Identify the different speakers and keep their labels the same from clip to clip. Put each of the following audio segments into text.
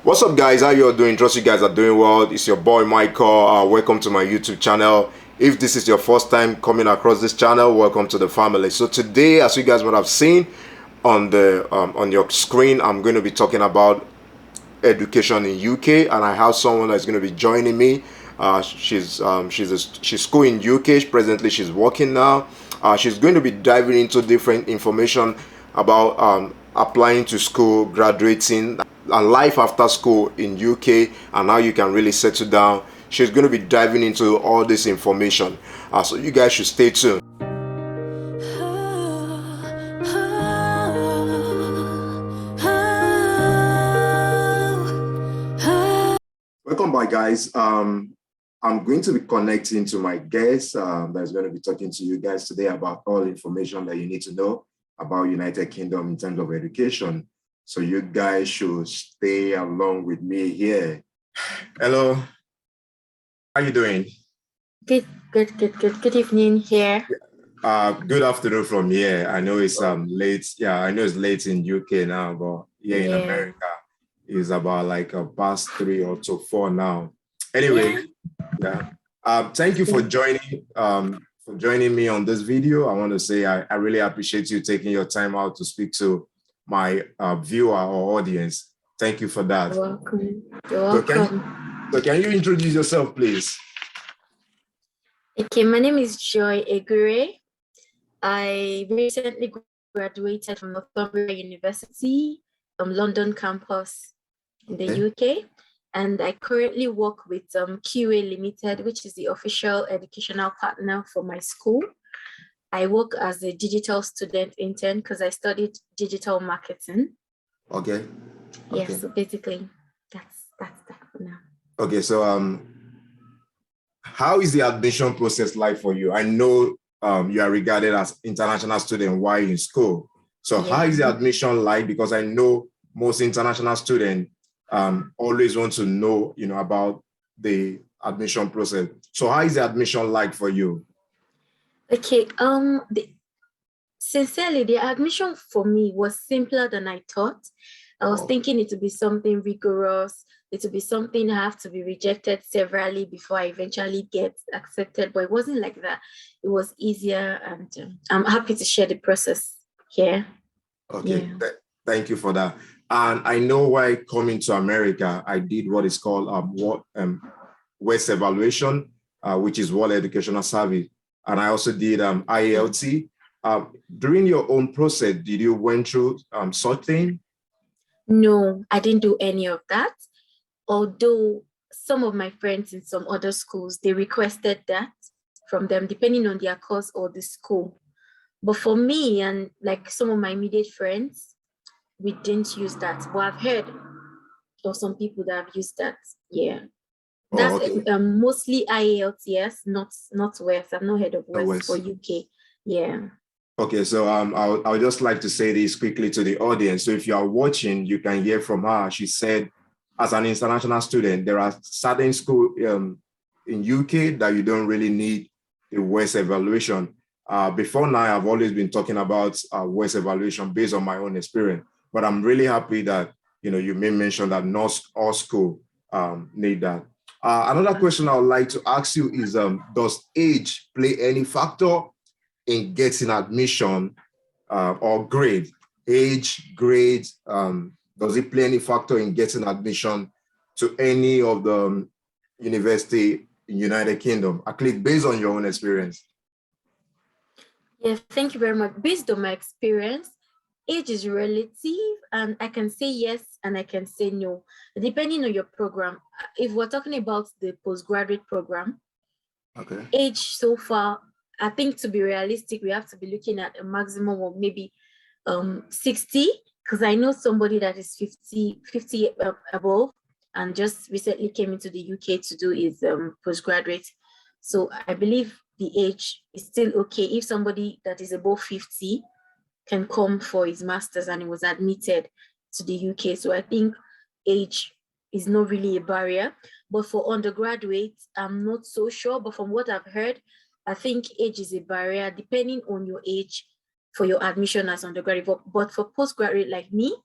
Speaker 1: What's up, guys? How you all doing? Trust you guys are doing well. It's your boy Michael. Welcome to my YouTube channel. If this is your first time coming across this channel, welcome to the family. So today, as you guys would have seen on the on your screen, I'm going to be talking about education in UK, and I have someone that's going to be joining me. She's school in UK. Presently, she's working now. She's going to be diving into different information about applying to school, graduating, and life after school in UK, and how you can really settle down. She's going to be diving into all this information. So you guys should stay tuned. Welcome back, guys. I'm going to be connecting to my guest that's going to be talking to you guys today about all information that you need to know about United Kingdom in terms of education. So you guys should stay along with me here. Hello, how you doing?
Speaker 2: Good evening here.
Speaker 1: Good afternoon from here. I know it's late. Yeah, I know it's late in UK now, but here in America it's about like past 3 or to 4 now. Anyway, yeah. Thank you for joining me on this video. I want to say I really appreciate you taking your time out to speak to my viewer or audience. Thank you for that.
Speaker 2: You're welcome. You're welcome.
Speaker 1: So can you introduce yourself, please?
Speaker 2: Okay, my name is Joy Egure. I recently graduated from Northumbria University, London campus in the UK. And I currently work with QA Limited, which is the official educational partner for my school. I work as a digital student intern because I studied digital marketing.
Speaker 1: Okay.
Speaker 2: Yeah, so basically that's that for now.
Speaker 1: Okay, so how is the admission process like for you? I know you are regarded as international student while in school. So how is the admission like? Because I know most international students always want to know, about the admission process. So how is the admission like for you?
Speaker 2: Okay, sincerely, the admission for me was simpler than I thought. I was thinking it would be something rigorous. It would be something I have to be rejected severally before I eventually get accepted, but it wasn't like that. It was easier, and I'm happy to share the process here.
Speaker 1: Okay, thank you for that. And I know why coming to America, I did what is called WES evaluation, which is World Educational Service. And I also did IELT. During your own process, did you went through such thing?
Speaker 2: No, I didn't do any of that. Although some of my friends in some other schools, they requested that from them, depending on their course or the school. But for me and like some of my immediate friends, we didn't use that. But I've heard of some people that have used that. Yeah. That's mostly IELTS, yes, not WES. I've not heard of WES for UK. Yeah. Okay,
Speaker 1: so I'll just like to say this quickly to the audience. So if you are watching, you can hear from her. She said, as an international student, there are certain schools in UK that you don't really need the WES evaluation. Before now, I've always been talking about WES evaluation based on my own experience. But I'm really happy that you may mention that not all schools need that. Another question I would like to ask you is, does age play any factor in getting admission or grade? Age, grade, does it play any factor in getting admission to any of the university in United Kingdom, at least based on your own experience?
Speaker 2: Yeah, thank you very much. Based on my experience, age is relative, and I can say yes and I can say no, depending on your program. If we're talking about the postgraduate program, age so far, I think to be realistic, we have to be looking at a maximum of maybe 60, because I know somebody that is 50 above and just recently came into the UK to do his postgraduate. So I believe the age is still okay if somebody that is above 50 can come for his master's and he was admitted to the UK. So I think age is not really a barrier. But for undergraduates, I'm not so sure. But from what I've heard, I think age is a barrier depending on your age for your admission as undergraduate. But for postgraduate like me,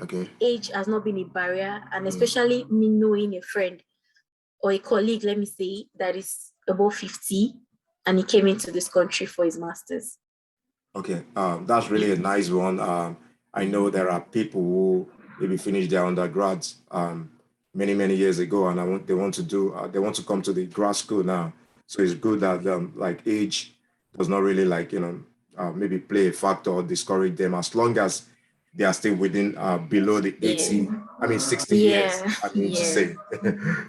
Speaker 1: Okay.
Speaker 2: Age has not been a barrier, and especially me knowing a friend or a colleague, let me say, that is above 50 and he came into this country for his master's.
Speaker 1: Okay, that's really a nice one. I know there are people who maybe finished their undergrads many years ago, and they want to do they want to come to the grad school now. So it's good that like age does not really like maybe play a factor or discourage them as long as they are still within below the
Speaker 2: Yeah.
Speaker 1: 80. I mean 60 years.
Speaker 2: Yeah.
Speaker 1: I mean to
Speaker 2: Yeah.
Speaker 1: say.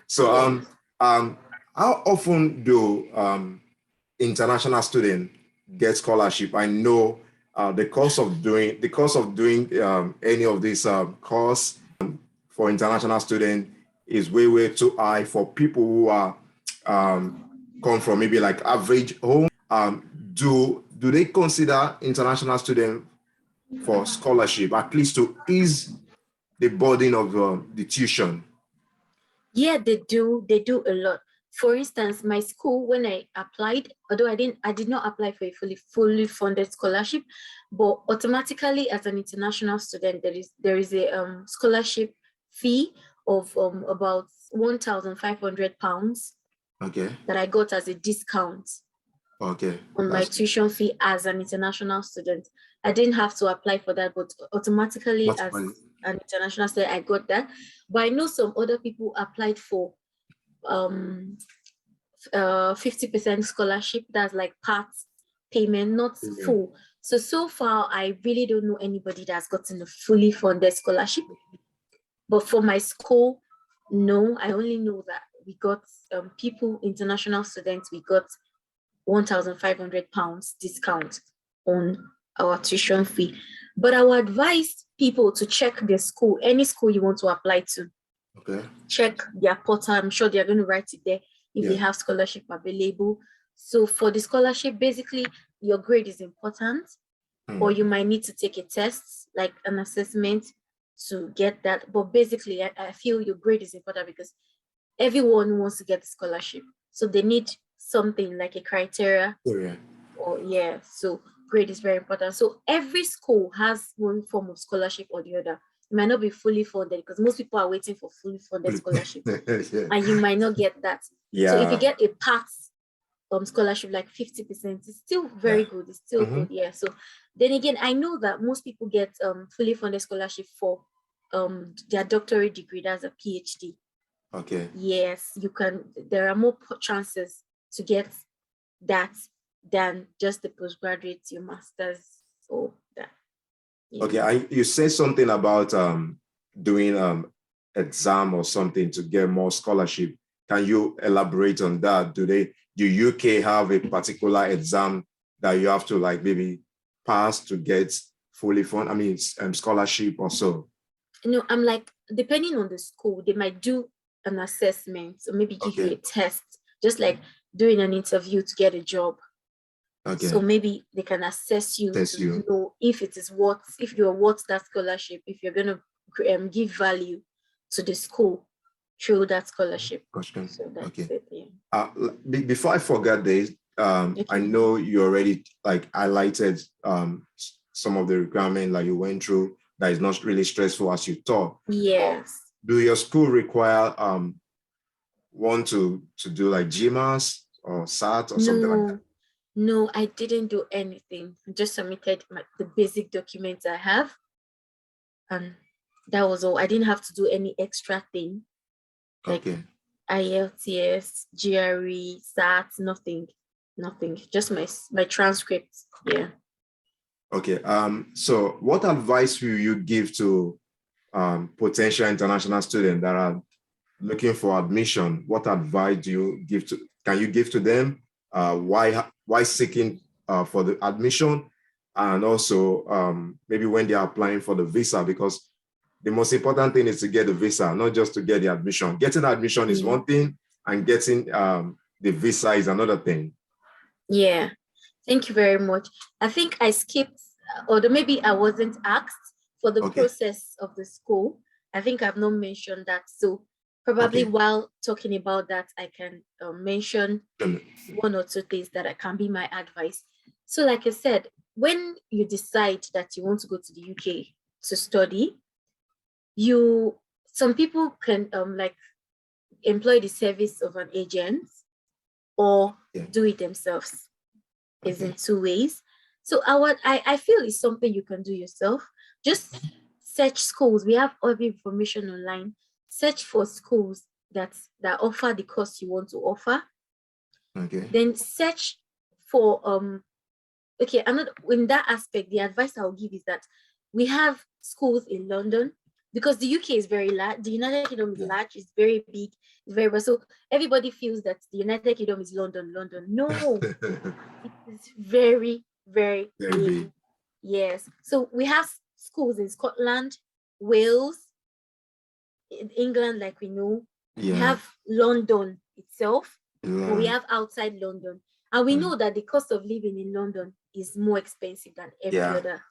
Speaker 1: So
Speaker 2: Yeah.
Speaker 1: how often do international student get scholarship? I know the cost of doing any of this course for international student is way too high for people who are come from maybe like average home. Do they consider international student for scholarship at least to ease the burden of the tuition?
Speaker 2: Yeah, they do. They do a lot. For instance, my school, when I applied, although I did not apply for a fully funded scholarship, but automatically as an international student, there is a scholarship fee of about £1,500
Speaker 1: Okay.
Speaker 2: that I got as a discount
Speaker 1: Okay.
Speaker 2: on my
Speaker 1: That's
Speaker 2: tuition fee as an international student. I didn't have to apply for that, but automatically
Speaker 1: what's
Speaker 2: as
Speaker 1: funny.
Speaker 2: an international student, I got that. But I know some other people applied for um 50% scholarship. That's like part payment, not full. So far, I really don't know anybody that's gotten a fully funded scholarship. But for my school, no, I only know that we got people, international students, we got £1,500 discount on our tuition fee. But I would advise people to check their school, any school you want to apply to.
Speaker 1: Okay.
Speaker 2: Check their portal. I'm sure they're going to write it there if they
Speaker 1: Yeah.
Speaker 2: have scholarship available. So for the scholarship, basically, your grade is important, or you might need to take a test, like an assessment to get that. But basically, I feel your grade is important because everyone wants to get the scholarship. So they need something like a criteria
Speaker 1: Yeah.
Speaker 2: or yeah, so grade is very important. So every school has one form of scholarship or the other. It might not be fully funded because most people are waiting for fully funded scholarship
Speaker 1: Yeah.
Speaker 2: and you might not get that. So if you
Speaker 1: Yeah.
Speaker 2: get a part scholarship like 50%, it's still
Speaker 1: Yeah.
Speaker 2: very good. It's still good. Yeah. So then again, I know that most people get fully funded scholarship for their doctorate degree, that's a PhD.
Speaker 1: Okay.
Speaker 2: Yes, you can, there are more chances to get that than just the postgraduate, your master's or that. Yeah.
Speaker 1: Okay. You said something about doing exam or something to get more scholarship. Can you elaborate on that? Do UK have a particular exam that you have to like maybe pass to get fully fund? I mean, scholarship or so.
Speaker 2: I'm like, depending on the school, they might do an assessment or maybe give you a
Speaker 1: Okay.
Speaker 2: test, just like doing an interview to get a job. So
Speaker 1: Okay.
Speaker 2: maybe they can assess you
Speaker 1: Test
Speaker 2: to
Speaker 1: you.
Speaker 2: know if you're worth that scholarship, if you're going to give value to the school through that scholarship.
Speaker 1: Question.
Speaker 2: So that's
Speaker 1: Okay.
Speaker 2: it. Yeah.
Speaker 1: Before I forget this, I
Speaker 2: Okay.
Speaker 1: know you already like highlighted some of the requirement like you went through that is not really stressful as you thought.
Speaker 2: Yes.
Speaker 1: Do your school require one to do like GMAS or SAT or something like that?
Speaker 2: No, I didn't do anything. I just submitted the basic documents I have, and that was all. I didn't have to do any extra thing like
Speaker 1: Okay.
Speaker 2: IELTS, GRE, SAT, nothing. Just my transcripts. Yeah.
Speaker 1: Okay. So what advice will you give to potential international students that are looking for admission? What advice do you give to? Can you give to them? Why seeking for the admission, and also maybe when they are applying for the visa, because the most important thing is to get the visa, not just to get the admission. Getting admission is
Speaker 2: Yeah.
Speaker 1: one thing, and getting the visa is another thing.
Speaker 2: Yeah. Thank you very much. I think I skipped, although maybe I wasn't asked for the
Speaker 1: Okay.
Speaker 2: process of the school. I think I've not mentioned that. So probably
Speaker 1: Okay.
Speaker 2: while talking about that, I can mention one or two things that can be my advice. So like I said, when you decide that you want to go to the UK to study, some people can like employ the service of an agent or do it themselves. It's in two ways. So I feel it's something you can do yourself. Just search schools. We have all the information online. Search for schools that offer the course you want to offer.
Speaker 1: Okay.
Speaker 2: Then search for okay, I'm not in that aspect. The advice I'll give is that we have schools in London because the UK is very large. The United Kingdom is large, it's very big, it's very so everybody feels that the United Kingdom is London. No, it is very, very big. Yes. So we have schools in Scotland, Wales, in England, like we know. We have London itself, but we have outside London. And we know that the cost of living in London is more expensive than every other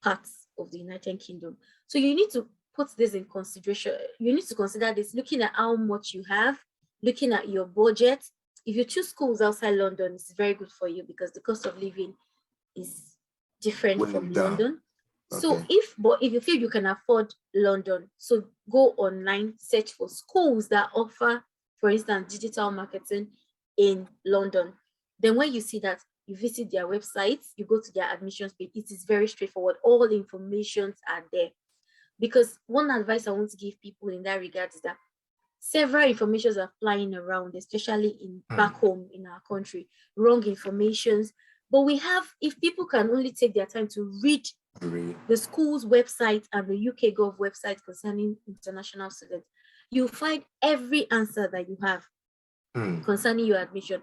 Speaker 2: parts of the United Kingdom. So you need to put this in consideration. You need to consider this, looking at how much you have, looking at your budget. If you choose schools outside London, it's very good for you because the cost of living is different from London. So if you feel you can afford London, so go online, search for schools that offer, for instance, digital marketing in London. Then when you see that, you visit their websites, you go to their admissions page. It is very straightforward. All the informations are there. Because one advice I want to give people in that regard is that several informations are flying around, especially in back home in our country, wrong informations. But we have, if people can only take their time to read the school's website and the UK Gov website concerning international students, you'll find every answer that you have concerning your admission.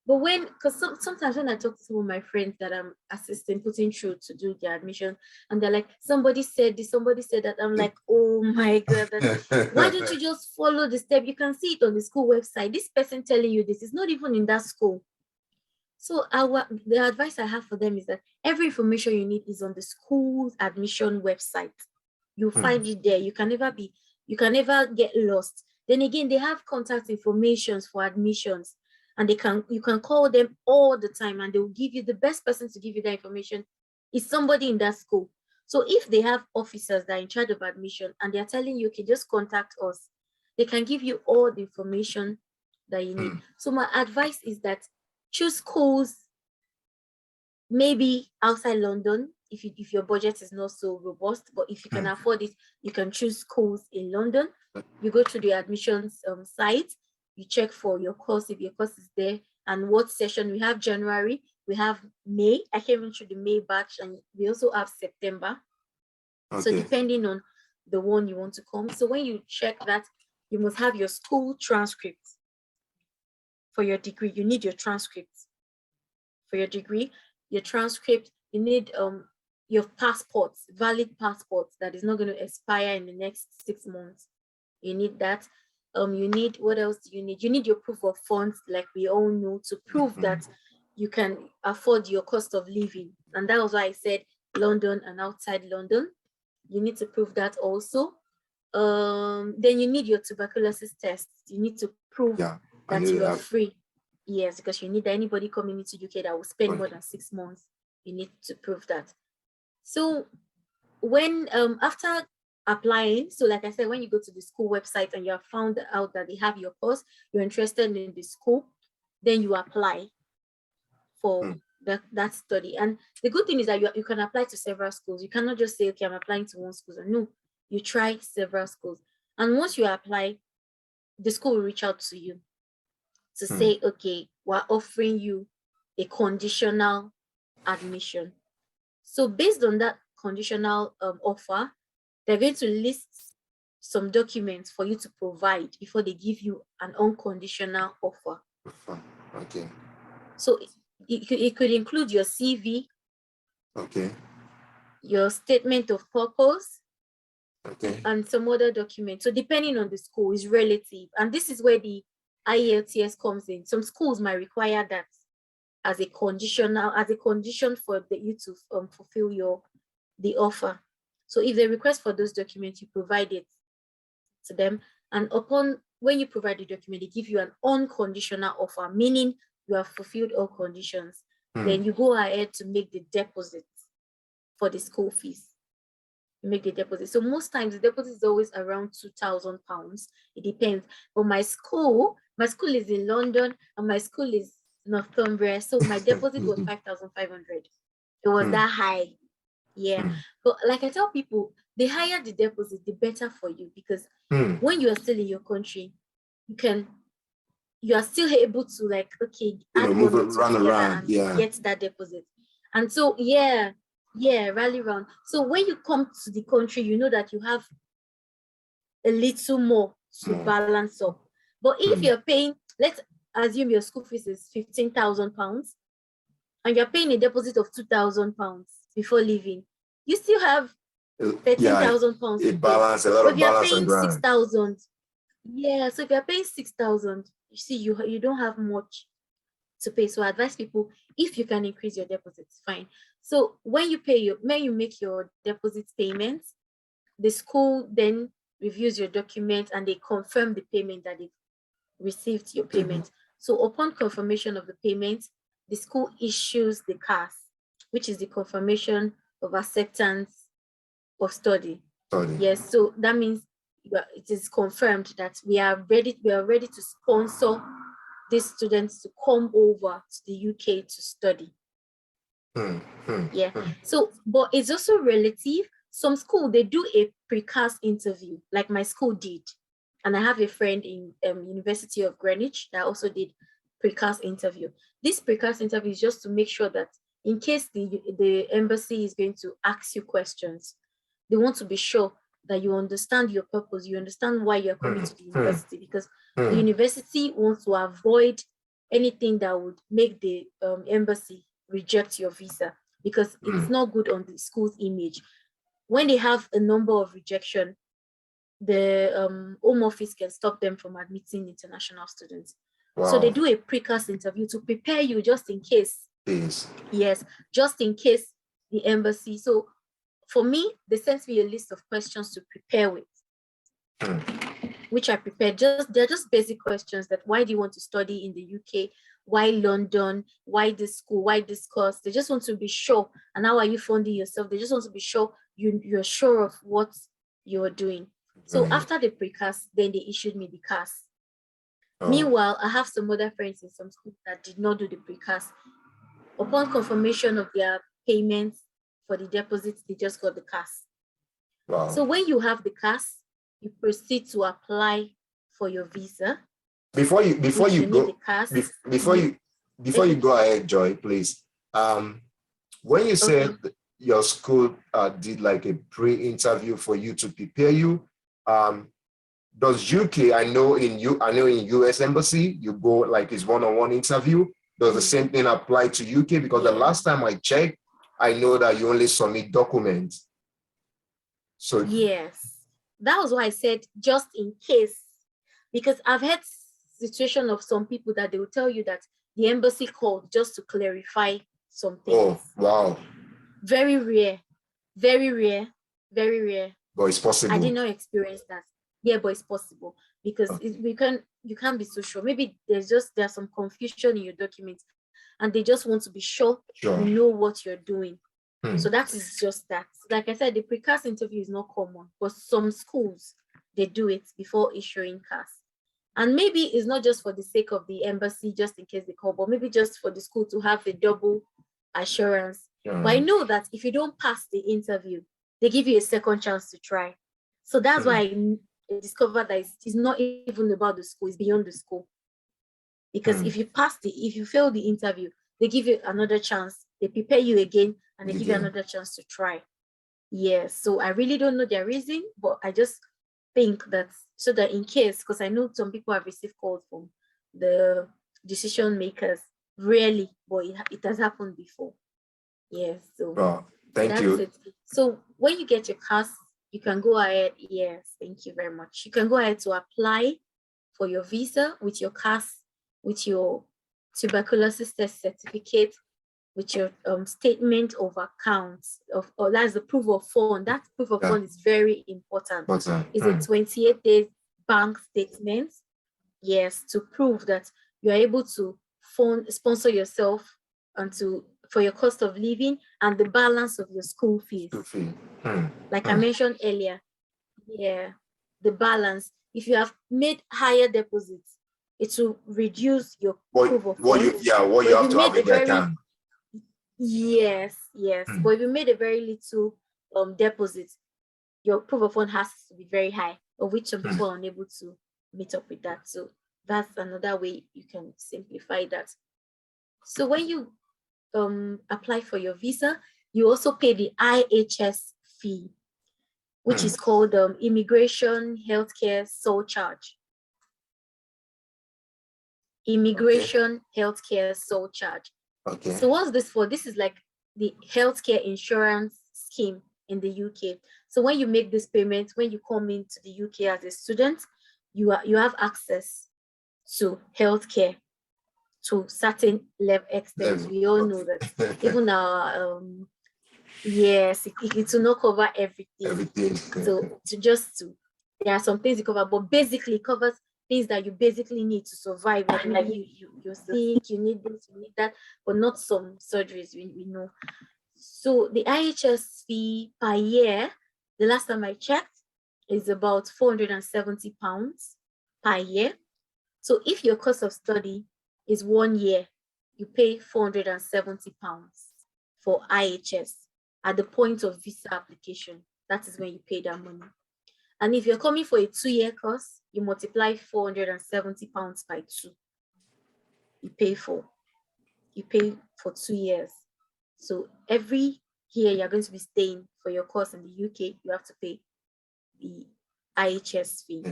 Speaker 2: But because sometimes when I talk to some of my friends that I'm assisting, putting through to do their admission, and they're like, somebody said this, somebody said that, I'm like, oh my God, why don't you just follow the step? You can see it on the school website. This person telling you this is not even in that school. So the advice I have for them is that every information you need is on the school's admission website. You'll find it there. You can never get lost. Then again, they have contact information for admissions, and you can call them all the time, and they will give you the best person to give you that information is somebody in that school. So if they have officers that are in charge of admission and they're telling you, okay, just contact us, they can give you all the information that you need. So my advice is that choose schools maybe outside London if your budget is not so robust, but if you can afford it, you can choose schools in London. You go to the admissions site, you check for your course if your course is there and what session. We have January, we have May. I came into the May batch, and we also have September. So depending on the one you want to come. So when you check that, you must have your school transcript for your degree. You need your transcript for your degree, your transcript. You need your passports, valid passports that is not going to expire in the next 6 months. You need that. You need, what else do you need? You need your proof of funds, like we all know, to prove that you can afford your cost of living. And that was why I said London and outside London. You need to prove that also. Then you need your tuberculosis test. You need to prove that you are free. Yes, because you need anybody coming into UK that will spend more than 6 months. You need to prove that. So when after applying, so like I said, when you go to the school website and you have found out that they have your course, you're interested in the school, then you apply for that study. And the good thing is that you can apply to several schools. You cannot just say, okay, I'm applying to one school. No, you try several schools. And once you apply, the school will reach out to you to say, okay, we're offering you a conditional admission. So based on that conditional offer, they're going to list some documents for you to provide before they give you an unconditional offer.
Speaker 1: Okay.
Speaker 2: So it could include your CV, your statement of purpose, and some other documents. So depending on the school, is relative. And this is where the IELTS comes in. Some schools might require that as a condition for you to fulfill the offer. So if they request for those documents, you provide it to them. And when you provide the document, they give you an unconditional offer, meaning you have fulfilled all conditions. Then you go ahead to make the deposit for the school fees. you make the deposit. So most times the deposit is always around £2,000. It depends. But my school is in London and my school is Northumbria. So my deposit was 5,500. It was that high. Yeah. But like I tell people, the higher the deposit, the better for you, because when you are still in your country, you are still able to, like, okay, add
Speaker 1: move
Speaker 2: one
Speaker 1: it,
Speaker 2: or two
Speaker 1: run
Speaker 2: together
Speaker 1: around,
Speaker 2: and get that deposit. And so rally round. So when you come to the country, you know that you have a little more to balance up. But if you're paying, let's assume your school fees is £15,000 and you're paying a deposit of £2,000 before leaving, you still have £13,000 to
Speaker 1: balance, a lot of balance
Speaker 2: and
Speaker 1: grind.
Speaker 2: 6,000. Yeah, so if you're paying 6,000, you see, you don't have much to pay. So I advise people, if you can increase your deposits, fine. So when you make your deposit payments, the school then reviews your document and they confirm the payment that they've received your payment. So upon confirmation of the payment, the school issues the CAS, which is the confirmation of acceptance of study. Yes, so that means it is confirmed that we are ready to sponsor these students to come over to the UK to study. So, but it's also relative. Some school, they do a pre-CAS interview, like my school did. And I have a friend in University of Greenwich that also did pre-CAS interview. This pre-CAS interview is just to make sure that in case the embassy is going to ask you questions, they want to be sure that you understand your purpose, you understand why you're coming to the university, because the university wants to avoid anything that would make the embassy reject your visa, because it's not good on the school's image. When they have a number of rejection, the Home Office can stop them from admitting international students. Wow. So they do a pre-CAS interview to prepare you just in case. Yes, just in case the embassy. So for me, they sent me a list of questions to prepare with, which I prepared. They're just basic questions, that why do you want to study in the UK? Why London? Why this school? Why this course? They just want to be sure. And how are you funding yourself? They just want to be sure you're sure of what you're doing. So after the pre-CAS, then they issued me the CAS. Meanwhile, I have some other friends in some schools that did not do the pre-CAS. Upon confirmation of their payments for the deposits, they just got the CAS. Wow. So when you have the CAS, you proceed to apply for your visa. Before you go
Speaker 1: ahead, Joy, please. When you said your school did like a pre-interview for you to prepare you, does UK? I know in US Embassy you go like it's one-on-one interview. Does the same thing apply to UK? Because the last time I checked, I know that you only submit documents. So
Speaker 2: yes, that was why I said just in case, because I've had situation of some people that they will tell you that the embassy called just to clarify something.
Speaker 1: Oh, wow.
Speaker 2: Very rare, very rare, very rare.
Speaker 1: But it's possible.
Speaker 2: I did not experience that. Yeah, but it's possible, because you can't be so sure. Maybe there's some confusion in your documents and they just want to be sure you know what you're doing. So that is just that. Like I said, the pre-CAS interview is not common, but some schools, they do it before issuing CAS. And maybe it's not just for the sake of the embassy, just in case they call, but maybe just for the school to have a double assurance. But I know that if you don't pass the interview, they give you a second chance to try. So that's why I discovered that it's not even about the school, it's beyond the school. Because if you fail the interview, they give you another chance. They prepare you again and they give you another chance to try. Yes, so I really don't know their reason, but I just think that so that in case, because I know some people have received calls from the decision makers, rarely, but it has happened before. Yes, so
Speaker 1: thank you.
Speaker 2: It. So when you get your CAS, you can go ahead. Yes, thank you very much. You can go ahead to apply for your visa with your CAS, with your tuberculosis test certificate, with your statement of accounts, or that's the proof of fund. That proof of fund is very important. It's a 28 days bank statement. Yes, to prove that you're able to sponsor yourself and to for your cost of living and the balance of your school fees. Like I mentioned earlier, yeah, the balance. If you have made higher deposits, it will reduce your proof of
Speaker 1: what
Speaker 2: funds.
Speaker 1: you have to have in the account.
Speaker 2: Yes. But if you made a very little deposit, your proof of fund has to be very high, of which some people are unable to meet up with that. So that's another way you can simplify that. So when you apply for your visa, you also pay the IHS fee, which is called Immigration Healthcare Surcharge. Immigration Healthcare Surcharge.
Speaker 1: Okay.
Speaker 2: So what's this for? This is like the healthcare insurance scheme in the UK. So when you make this payment, when you come into the UK as a student, you have access to healthcare to certain extent. We all know that. Even our yes, it will not cover everything. So there are some things it covers, but basically it covers things that you basically need to survive. Like maybe you're sick, you need this, you need that, but not some surgeries we know. So the IHS fee per year, the last time I checked, is about £470 per year. So if your course of study is 1 year, you pay £470 for IHS at the point of visa application. That is when you pay that money. And if you're coming for a 2-year course, you multiply £470 by 2. You pay for 2 years. So every year you're going to be staying for your course in the UK, you have to pay the IHS fee.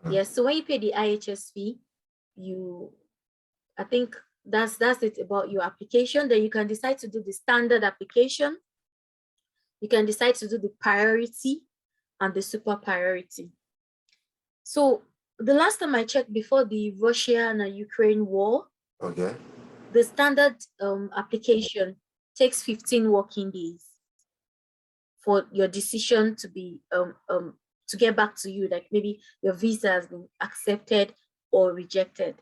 Speaker 2: Yes, so when you pay the IHS fee, I think that's it about your application. Then you can decide to do the standard application. You can decide to do the priority and the super priority. So the last time I checked, before the Russia and Ukraine war, the standard application takes 15 working days for your decision to be to get back to you, like maybe your visa has been accepted or rejected.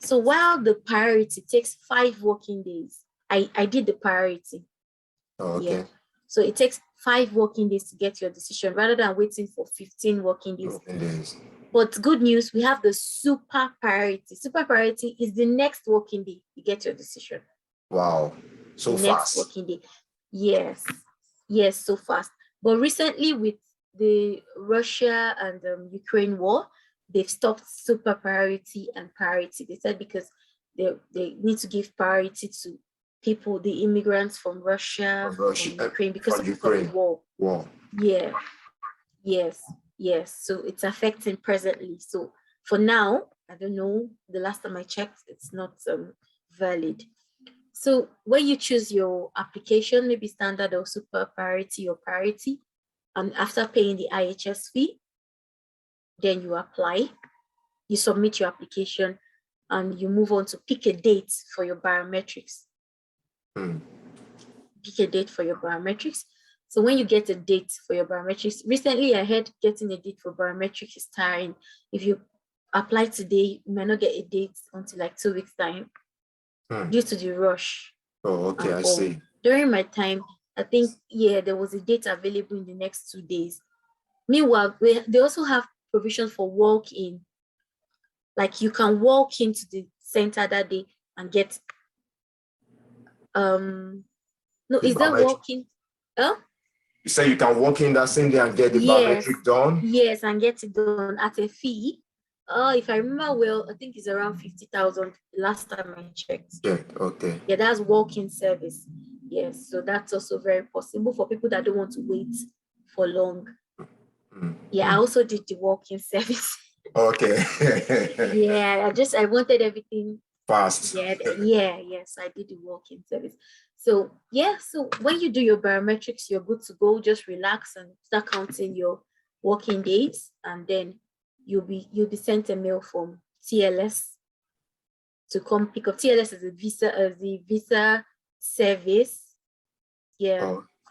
Speaker 2: So while the priority takes 5 working days, I did the priority. Yeah. So it takes 5 working days to get your decision rather than waiting for 15 working days. But good news, we have the super priority. Super priority is the next working day you get your decision.
Speaker 1: Wow. So fast.
Speaker 2: Next working day. Yes, so fast. But recently with the Russia and Ukraine war, they've stopped super priority and priority. They said because they need to give priority to people, the immigrants from Russia, from Ukraine, because of the war.
Speaker 1: Wow.
Speaker 2: Yeah. Yes. So it's affecting presently. So for now, I don't know. The last time I checked, it's not valid. So when you choose your application, maybe standard or super priority or priority, and after paying the IHS fee, then you apply, you submit your application, and you move on to pick a date for your biometrics. Pick a date for your biometrics. So when you get a date for your biometrics, recently I heard getting a date for biometrics is tiring. If you apply today, you may not get a date until like 2 weeks time due to the rush.
Speaker 1: Oh, okay, I see.
Speaker 2: During my time, I think, there was a date available in the next 2 days. Meanwhile, they also have provision for walk-in. Like you can walk into the center that day and get, is that walk-in?
Speaker 1: You say you can walk in that same day and get the biometric done?
Speaker 2: Yes, and get it done at a fee. If I remember well, I think it's around 50,000 last time I checked.
Speaker 1: Yeah, okay.
Speaker 2: Yeah, that's walk-in service. Yes, so that's also very possible for people that don't want to wait for long. I also did the walk-in service.
Speaker 1: Okay.
Speaker 2: I wanted everything
Speaker 1: fast.
Speaker 2: Yes, I did the walk-in service. So so when you do your biometrics, you're good to go. Just relax and start counting your working days, and then you'll be sent a mail from TLS to come pick up. TLS is the visa service,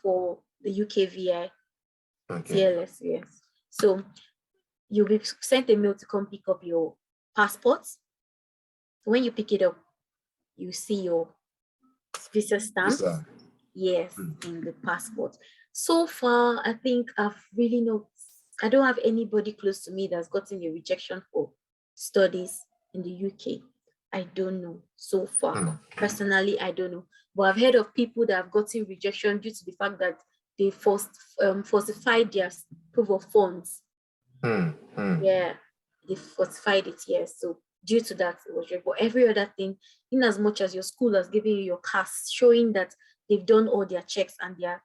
Speaker 2: for the UK VI. TLS, yes. So you'll be sent a mail to come pick up your passports. When you pick it up, you see your visa stamps.
Speaker 1: Visa.
Speaker 2: Yes, in the passport. So far, I think I don't have anybody close to me that's gotten a rejection for studies in the UK. I don't know so far. Personally, I don't know. But I've heard of people that have gotten rejection due to the fact that they falsified their proof of funds. Yeah, they falsified it, yes. So due to that, it was rejected. But every other thing, in as much as your school has given you your CAS, showing that they've done all their checks and they're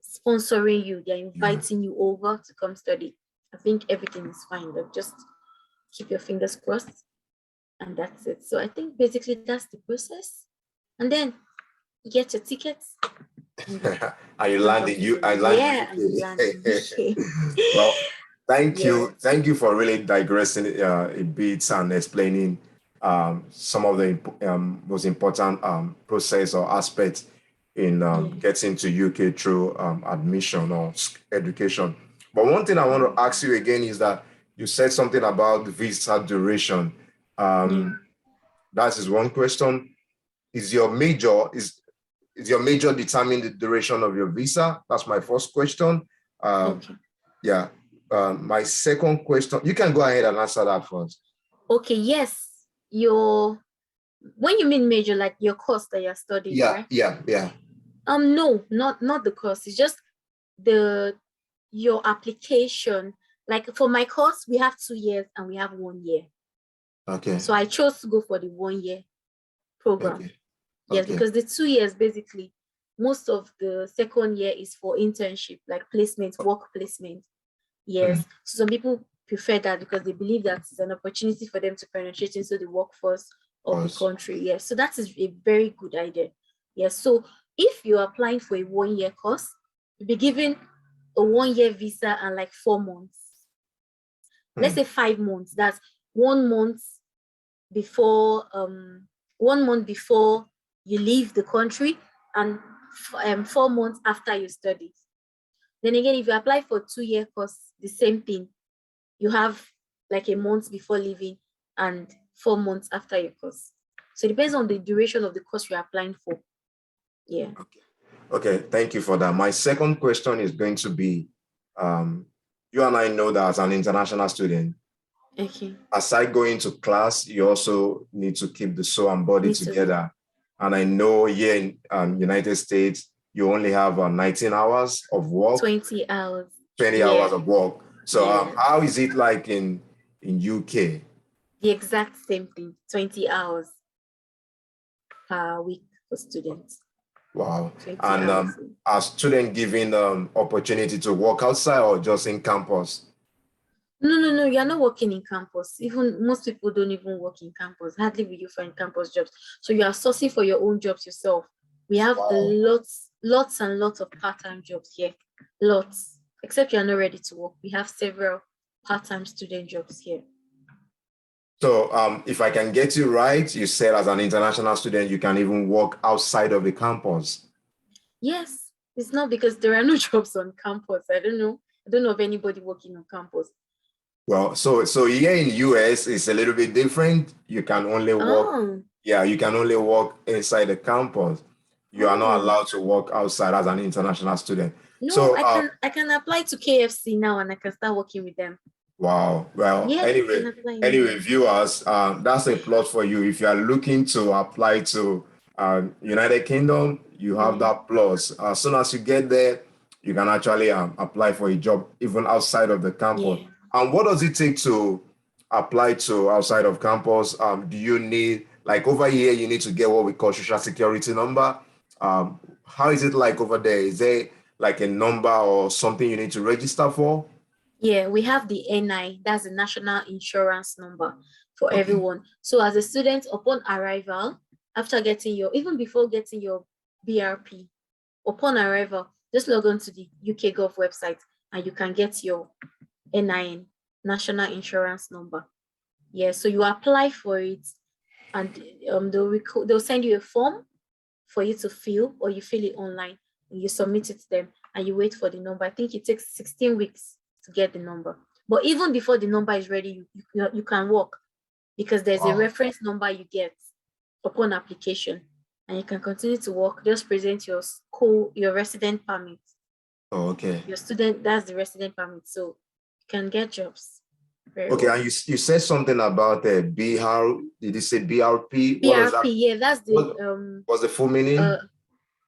Speaker 2: sponsoring you, they're inviting you over to come study. I think everything is fine. But just keep your fingers crossed, and that's it. So I think basically that's the process. And then you get your tickets.
Speaker 1: And you land in you. I land in
Speaker 2: and you land in UK.
Speaker 1: Well, thank
Speaker 2: Yeah.
Speaker 1: you. Thank you for really digressing a bit and explaining some of the most important process or aspects in getting to UK through admission or education. But one thing I want to ask you again is that you said something about the visa duration. That is one question. Is your major determine the duration of your visa? That's my first question. Yeah. My second question, you can go ahead and answer that first.
Speaker 2: Okay, yes. When you mean major, like your course that you're studying, right?
Speaker 1: Yeah.
Speaker 2: No, not the course. It's just your application. Like for my course, we have 2 years and we have 1 year.
Speaker 1: Okay.
Speaker 2: So I chose to go for the 1 year program.
Speaker 1: Okay.
Speaker 2: Yes, because the 2 years, basically, most of the second year is for internship, like placement, work placement. Yes. So some people prefer that because they believe that it's an opportunity for them to penetrate into the workforce of the country. Yes. So that is a very good idea. Yes. So if you're applying for a 1 year course, you'll be given a 1 year visa and like 4 months. Let's say 5 months. That's 1 month before 1 month before you leave the country and 4 months after you study. Then again, if you apply for 2 year course, the same thing. You have like a month before leaving and 4 months after your course. So it depends on the duration of the course you're applying for. Yeah.
Speaker 1: Okay, thank you for that. My second question is going to be, you and I know that as an international student, aside going to class, you also need to keep the soul and body together. And I know here in United States, you only have 19 hours of work.
Speaker 2: 20 hours.
Speaker 1: 20 hours of work. So how is it like in UK?
Speaker 2: The exact same thing, 20 hours per week for students.
Speaker 1: Wow. And are students given opportunity to work outside or just in campus?
Speaker 2: No, you're not working in campus. Even most people don't even work in campus. Hardly will you find campus jobs. So you are sourcing for your own jobs yourself. We have lots and lots of part-time jobs here. Lots. Except you're not ready to work. We have several part-time student jobs here.
Speaker 1: So if I can get you right, you said as an international student, you can even work outside of the campus.
Speaker 2: Yes. It's not because there are no jobs on campus. I don't know of anybody working on campus.
Speaker 1: Well, so here in US, it's a little bit different. You can only work, you can only work inside the campus. You are not allowed to work outside as an international student.
Speaker 2: No,
Speaker 1: so
Speaker 2: I can apply to KFC now and I can start working with them.
Speaker 1: Wow. Well, anyway, viewers, that's a plus for you. If you are looking to apply to United Kingdom, you have that plus. As soon as you get there, you can actually apply for a job even outside of the campus. And what does it take to apply to outside of campus? Do you need, like over here, you need to get what we call social security number? How is it like over there? Is there like a number or something you need to register for?
Speaker 2: Yeah, we have the NI, that's the national insurance number for everyone. So as a student, upon arrival, even before getting your BRP, upon arrival, just log on to the UK Gov website and you can get your NIN, national insurance number. Yeah, so you apply for it and they'll send you a form for you to fill, or you fill it online and you submit it to them and you wait for the number. I think it takes 16 weeks to get the number. But even before the number is ready, you can work because there's a reference number you get upon application and you can continue to work. Just present your school, your resident permit.
Speaker 1: Oh, okay.
Speaker 2: Your student, that's the resident permit. So you can get jobs. Very
Speaker 1: Okay,
Speaker 2: well.
Speaker 1: and you said something about BR, did you say BRP? What was that?
Speaker 2: BRP, yeah, that's
Speaker 1: What
Speaker 2: the
Speaker 1: was the full meaning?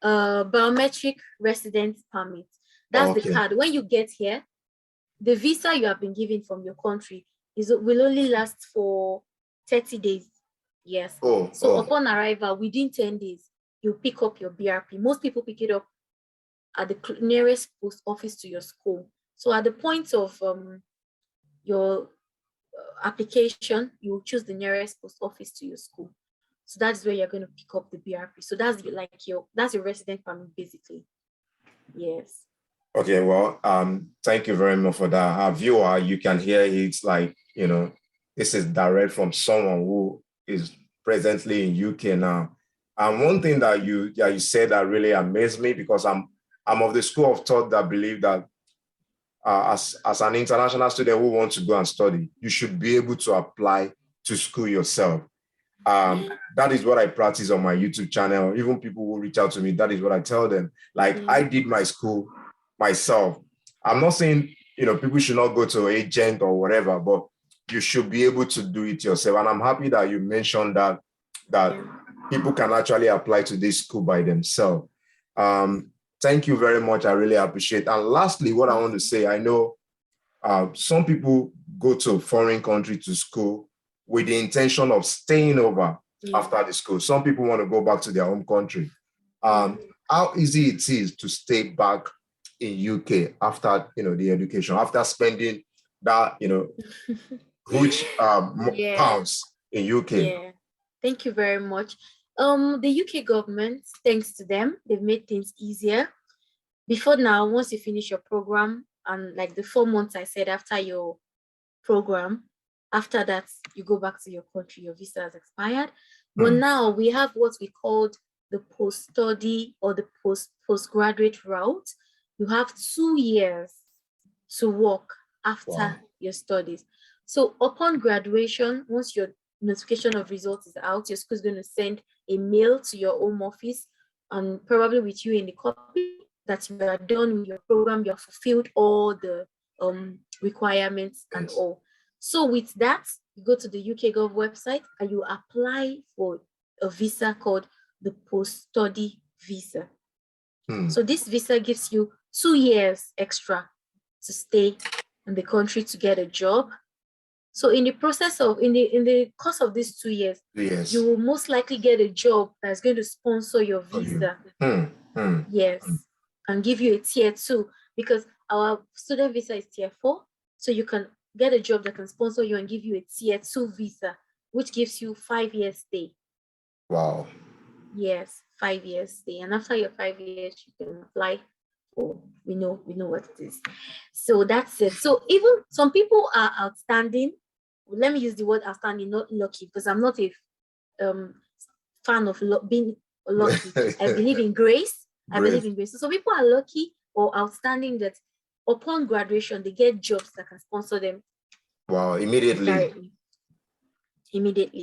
Speaker 2: biometric resident permit.
Speaker 1: Oh,
Speaker 2: That's the
Speaker 1: okay.
Speaker 2: card. When you get here, the visa you have been given from your country will only last for 30 days. Yes. So upon arrival, within 10 days, you pick up your BRP. Most people pick it up at the nearest post office to your school. So at the point of your application, you will choose the nearest post office to your school. So that's where you're going to pick up the BRP. So that's your resident permit, basically. Yes.
Speaker 1: Okay, well, thank you very much for that. Our viewer, you can hear it's like, this is direct from someone who is presently in UK now. And one thing that you said that really amazed me, because I'm of the school of thought that believe that as an international student who wants to go and study, you should be able to apply to school yourself. That is what I practice on my YouTube channel. Even people who reach out to me, that is what I tell them. Like, I did my school myself. I'm not saying, people should not go to an agent or whatever, but you should be able to do it yourself. And I'm happy that you mentioned that people can actually apply to this school by themselves. Thank you very much. I really appreciate it. And lastly, what I want to say, I know some people go to a foreign country to school with the intention of staying over after the school. Some people want to go back to their home country. How easy it is to stay back in UK after the education, after spending that huge pounds in UK?
Speaker 2: Yeah, thank you very much. The UK government, thanks to them, they've made things easier. Before now, once you finish your program, and like the 4 months I said after your program, after that you go back to your country, your visa has expired. But now we have what we called the post-study or the postgraduate route. You have 2 years to work after your studies. So upon graduation, once your notification of results is out, your school is going to send a mail to your home office, and probably with you in the copy, that you are done with your program, you have fulfilled all the requirements and all. So with that, you go to the UK Gov website and you apply for a visa called the post-study visa. So this visa gives you 2 years extra to stay in the country to get a job. So in the process of, in the course of these 2 years, you will most likely get a job that's going to sponsor your visa. Yes, and give you a tier 2, because our student visa is tier 4. So you can get a job that can sponsor you and give you a tier 2 visa, which gives you 5 years stay.
Speaker 1: Wow.
Speaker 2: Yes, 5 years stay. And after your 5 years, you can apply for, we know what it is. So that's it. So even some people are outstanding. Let me use the word outstanding, not lucky, because I'm not a fan of being lucky. I believe in grace. I believe in grace. So some people are lucky or outstanding that upon graduation, they get jobs that can sponsor them.
Speaker 1: Wow, immediately.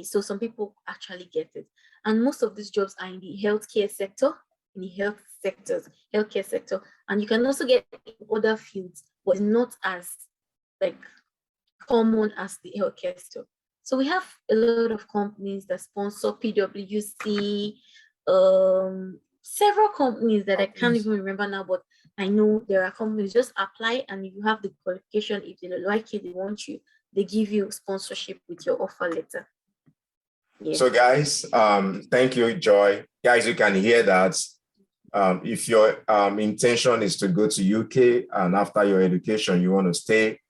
Speaker 2: So some people actually get it. And most of these jobs are in the healthcare sector, healthcare sector. And you can also get in other fields, but it's not as common as the healthcare sector. So we have a lot of companies that sponsor PwC, several companies that I can't even remember now, but I know there are companies. Just apply, and if you have the qualification, if they like you, they want you, they give you sponsorship with your offer letter.
Speaker 1: Yeah. So guys, thank you, Joy. Guys, you can hear that. If your intention is to go to UK and after your education, you want to stay,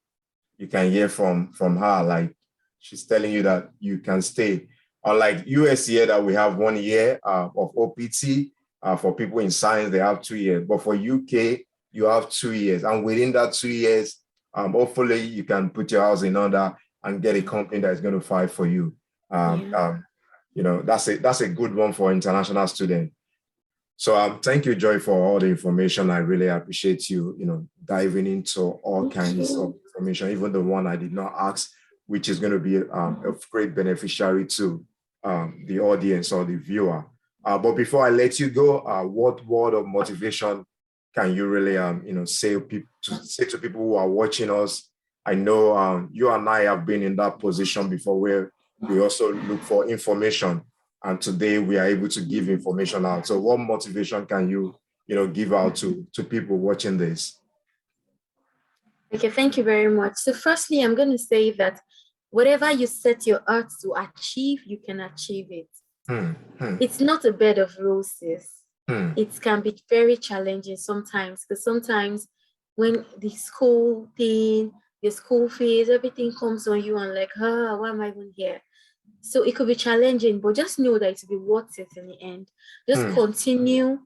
Speaker 1: you can hear from her. Like, she's telling you that you can stay. Unlike US here that we have 1 year of OPT, for people in science, they have 2 years. But for UK, you have 2 years. And within that 2 years, hopefully you can put your house in order and get a company that is going to fight for you. That's a good one for international students. So thank you, Joy, for all the information. I really appreciate you, diving into all kinds of information, even the one I did not ask, which is going to be a great beneficiary to the audience or the viewer. But before I let you go, what word of motivation can you really, say to people who are watching us? I know you and I have been in that position before where we also look for information, and today we are able to give information out. So, what motivation can you, give out to people watching this?
Speaker 2: Okay, thank you very much. So firstly, I'm going to say that whatever you set your heart to achieve, you can achieve it. It's not a bed of roses. It can be very challenging sometimes, because sometimes when the school thing, the school fees, everything comes on you and like, why am I even here? So it could be challenging, but just know that it will be worth it in the end. Just continue,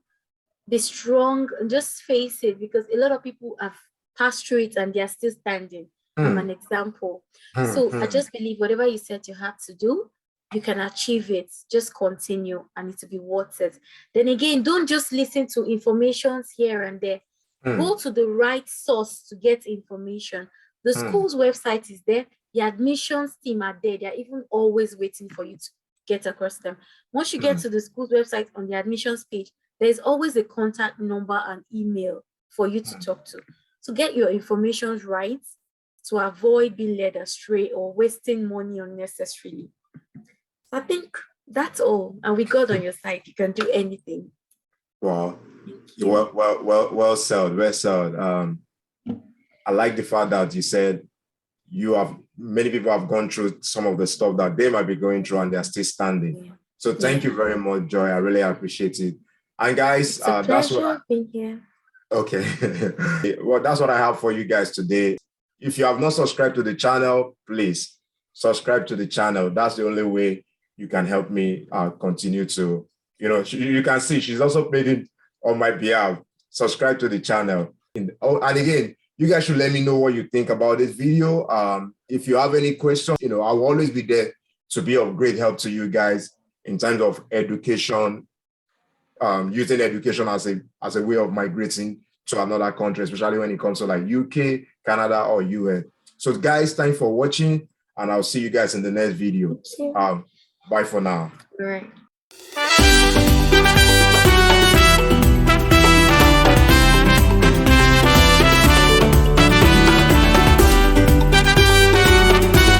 Speaker 2: be strong, and just face it, because a lot of people have passed through it and they are still standing. I'm an example. So I just believe whatever you set your heart to do, you can achieve it. Just continue and it will be worth it. Then again, don't just listen to informations here and there. Go to the right source to get information. The school's website is there. The admissions team are there. They're even always waiting for you to get across them. Once you get to the school's website on the admissions page, there's always a contact number and email for you to talk to. So get your information right to avoid being led astray or wasting money unnecessarily. I think that's all. And with God on your side, you can do anything.
Speaker 1: Wow. Well said. Well said. I like the fact that you said many people have gone through some of the stuff that they might be going through and they're still standing. Yeah. So thank you very much, Joy. I really appreciate it. And guys,
Speaker 2: it's a pleasure being here.
Speaker 1: Okay. Well, that's what I have for you guys today. If you have not subscribed to the channel, please subscribe to the channel. That's the only way you can help me continue to, you can see she's also paid it on my behalf. Subscribe to the channel. And again, you guys should let me know what you think about this video. If you have any questions, I'll always be there to be of great help to you guys in terms of education, using education as a way of migrating to another country, especially when it comes to like UK, Canada, or US. So guys, thanks for watching, and I'll see you guys in the next video. Bye for now.
Speaker 2: All right.